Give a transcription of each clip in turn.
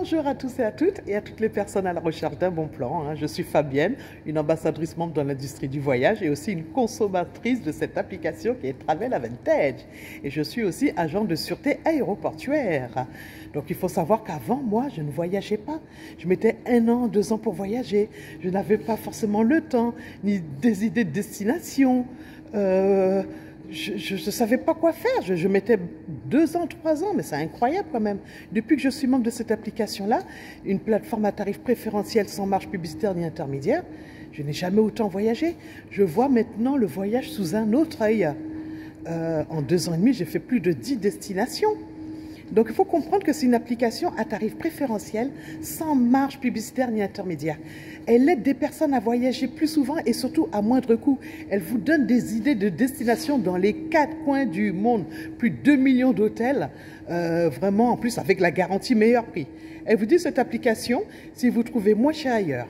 Bonjour à tous et à toutes et à toutes les personnes à la recherche d'un bon plan. Je suis Fabienne, une ambassadrice membre dans l'industrie du voyage et aussi une consommatrice de cette application qui est Travel Advantage. Et je suis aussi agent de sûreté aéroportuaire. Donc il faut savoir qu'avant, moi, je ne voyageais pas. Je mettais 1 an, 2 ans pour voyager. Je n'avais pas forcément le temps, ni des idées de destination. Je ne savais pas quoi faire. Je mettais 2 ans, 3 ans, mais c'est incroyable quand même. Depuis que je suis membre de cette application-là, une plateforme à tarif préférentiel sans marge publicitaire ni intermédiaire, je n'ai jamais autant voyagé. Je vois maintenant le voyage sous un autre œil. En 2 ans et demi, j'ai fait plus de 10 destinations. Donc il faut comprendre que c'est une application à tarif préférentiel, sans marge publicitaire ni intermédiaire. Elle aide des personnes à voyager plus souvent et surtout à moindre coût. Elle vous donne des idées de destination dans les 4 coins du monde. Plus de 2 millions d'hôtels, vraiment en plus avec la garantie meilleur prix. Elle vous dit cette application, si vous trouvez moins cher ailleurs,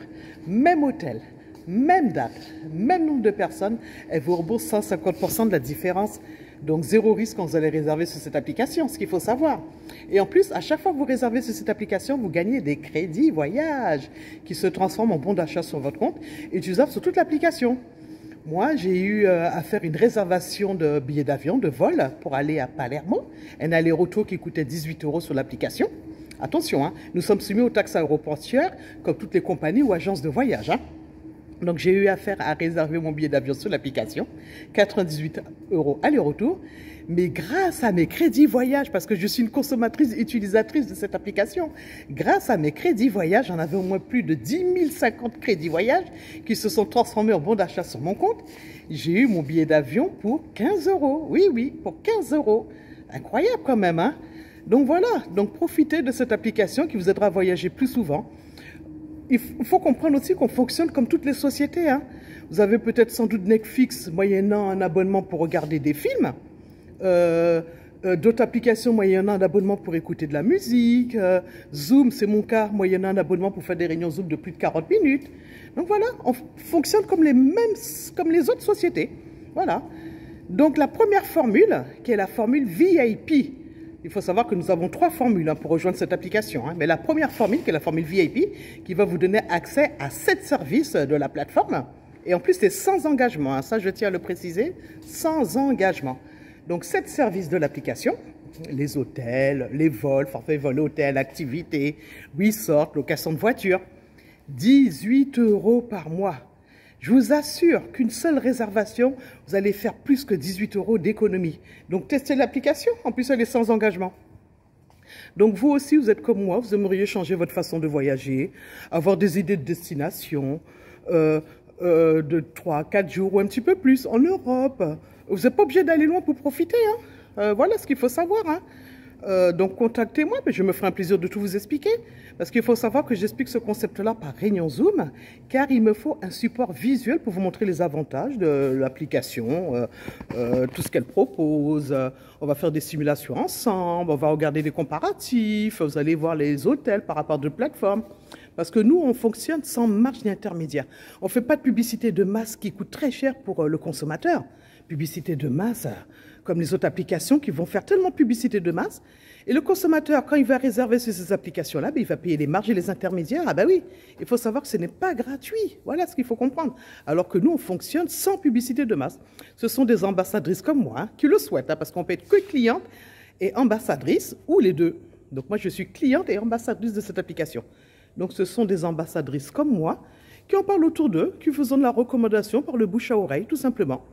même hôtel, même date, même nombre de personnes, elle vous rembourse 150% de la différence. Donc, 0 risque quand vous allez réserver sur cette application, ce qu'il faut savoir. Et en plus, à chaque fois que vous réservez sur cette application, vous gagnez des crédits voyage qui se transforment en bons d'achat sur votre compte et utilisables sur toute l'application. Moi, j'ai eu à faire une réservation de billets d'avion, de vol, pour aller à Palermo. Un aller-retour qui coûtait 18 € sur l'application. Attention, nous sommes soumis aux taxes aéroportuaires, comme toutes les compagnies ou agences de voyage. Donc, j'ai eu affaire à réserver mon billet d'avion sur l'application, 98 € aller-retour. Mais grâce à mes crédits voyage, parce que je suis une consommatrice utilisatrice de cette application, grâce à mes crédits voyage, j'en avais au moins plus de 10 050 crédits voyage qui se sont transformés en bons d'achat sur mon compte. J'ai eu mon billet d'avion pour 15 €. Oui, pour 15 €. Incroyable quand même, Donc voilà, donc profitez de cette application qui vous aidera à voyager plus souvent. Il faut comprendre aussi qu'on fonctionne comme toutes les sociétés. Vous avez peut-être sans doute Netflix moyennant un abonnement pour regarder des films. D'autres applications moyennant un abonnement pour écouter de la musique. Zoom, c'est mon cas, moyennant un abonnement pour faire des réunions Zoom de plus de 40 minutes. Donc voilà, on fonctionne comme les autres sociétés. Voilà. Donc la première formule, qui est la formule VIP. Il faut savoir que nous avons 3 formules pour rejoindre cette application. Mais la première formule, qui est la formule VIP, qui va vous donner accès à 7 services de la plateforme. Et en plus, c'est sans engagement. Ça, je tiens à le préciser, sans engagement. Donc, 7 services de l'application. Les hôtels, les vols, forfait vol hôtel, activités, resort, location de voiture. 18 € par mois. Je vous assure qu'une seule réservation, vous allez faire plus que 18 € d'économie. Donc, testez l'application. En plus, elle est sans engagement. Donc, vous aussi, vous êtes comme moi. Vous aimeriez changer votre façon de voyager, avoir des idées de destination, de 3, 4 jours ou un petit peu plus en Europe. Vous n'êtes pas obligé d'aller loin pour profiter. Voilà ce qu'il faut savoir. Donc, contactez-moi, mais je me ferai un plaisir de tout vous expliquer. Parce qu'il faut savoir que j'explique ce concept-là par réunion Zoom, car il me faut un support visuel pour vous montrer les avantages de l'application, tout ce qu'elle propose. On va faire des simulations ensemble, on va regarder des comparatifs, vous allez voir les hôtels par rapport à d'autres plateformes. Parce que nous, on fonctionne sans marge ni intermédiaire. On ne fait pas de publicité de masse qui coûte très cher pour le consommateur. Publicité de masse, comme les autres applications qui vont faire tellement de publicité de masse. Et le consommateur, quand il va réserver sur ces applications-là, il va payer les marges et les intermédiaires. Ah ben oui, il faut savoir que ce n'est pas gratuit. Voilà ce qu'il faut comprendre. Alors que nous, on fonctionne sans publicité de masse. Ce sont des ambassadrices comme moi qui le souhaitent, parce qu'on peut être que cliente et ambassadrice, ou les deux. Donc moi, je suis cliente et ambassadrice de cette application. Donc ce sont des ambassadrices comme moi qui en parlent autour d'eux, qui faisons de la recommandation par le bouche à oreille, tout simplement.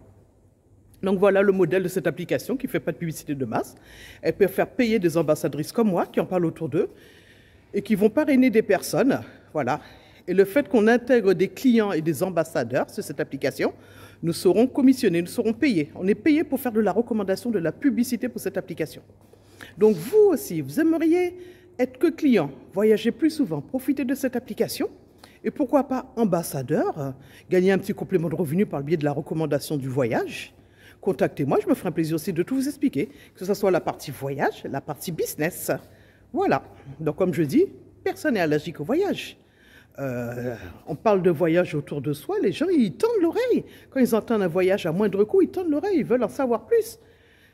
Donc voilà le modèle de cette application qui ne fait pas de publicité de masse. Elle peut faire payer des ambassadrices comme moi qui en parlent autour d'eux et qui vont parrainer des personnes. Voilà. Et le fait qu'on intègre des clients et des ambassadeurs sur cette application, nous serons commissionnés, nous serons payés. On est payé pour faire de la recommandation, de la publicité pour cette application. Donc vous aussi, vous aimeriez être que client, voyager plus souvent, profiter de cette application et pourquoi pas ambassadeur, gagner un petit complément de revenu par le biais de la recommandation du voyage. Contactez-moi, je me ferai un plaisir aussi de tout vous expliquer, que ce soit la partie voyage, la partie business. Voilà. Donc, comme je dis, personne n'est allergique au voyage. On parle de voyage autour de soi, les gens, ils tendent l'oreille. Quand ils entendent un voyage à moindre coût, ils tendent l'oreille, ils veulent en savoir plus.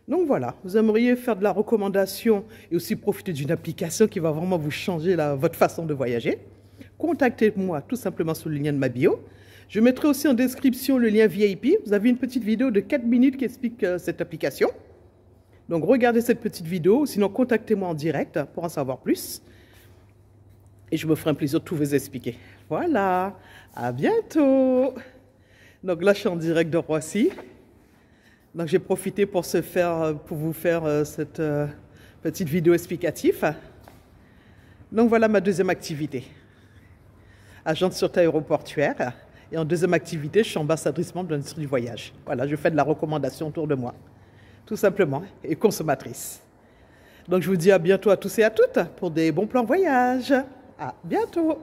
Donc voilà, vous aimeriez faire de la recommandation et aussi profiter d'une application qui va vraiment vous changer votre façon de voyager. Contactez-moi tout simplement sur le lien de ma bio. Je mettrai aussi en description le lien VIP. Vous avez une petite vidéo de 4 minutes qui explique cette application. Donc regardez cette petite vidéo, sinon contactez-moi en direct pour en savoir plus. Et je me ferai un plaisir de tout vous expliquer. Voilà, à bientôt. Donc là, je suis en direct de Roissy. Donc j'ai profité pour vous faire cette petite vidéo explicative. Donc voilà ma deuxième activité. Agente sûreté aéroportuaire. Et en deuxième activité, je suis ambassadrice membre de l'industrie du voyage. Voilà, je fais de la recommandation autour de moi. Tout simplement. Et consommatrice. Donc je vous dis à bientôt à tous et à toutes pour des bons plans voyage. À bientôt.